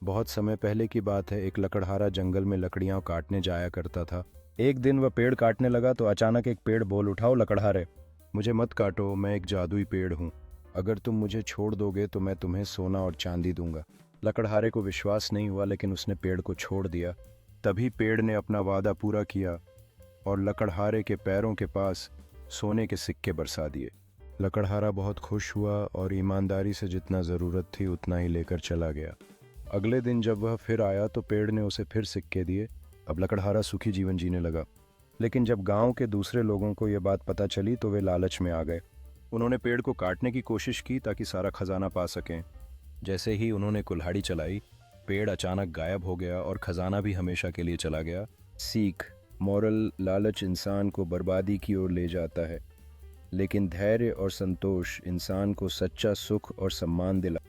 बहुत समय पहले की बात है। एक लकड़हारा जंगल में लकड़ियां काटने जाया करता था। एक दिन वह पेड़ काटने लगा तो अचानक एक पेड़ बोल उठा, "ओ लकड़हारे, मुझे मत काटो, मैं एक जादुई पेड़ हूँ। अगर तुम मुझे छोड़ दोगे तो मैं तुम्हें सोना और चांदी दूंगा।" लकड़हारे को विश्वास नहीं हुआ, लेकिन उसने पेड़ को छोड़ दिया। तभी पेड़ ने अपना वादा पूरा किया और लकड़हारे के पैरों के पास सोने के सिक्के बरसा दिए। लकड़हारा बहुत खुश हुआ और ईमानदारी से जितना ज़रूरत थी उतना ही लेकर चला गया। अगले दिन जब वह फिर आया तो पेड़ ने उसे फिर सिक्के दिए। अब लकड़हारा सुखी जीवन जीने लगा। लेकिन जब गांव के दूसरे लोगों को यह बात पता चली तो वे लालच में आ गए। उन्होंने पेड़ को काटने की कोशिश की ताकि सारा खजाना पा सकें। जैसे ही उन्होंने कुल्हाड़ी चलाई, पेड़ अचानक गायब हो गया और खजाना भी हमेशा के लिए चला गया। सीख, मॉरल, लालच इंसान को बर्बादी की ओर ले जाता है, लेकिन धैर्य और संतोष इंसान को सच्चा सुख और सम्मान दिलाता है।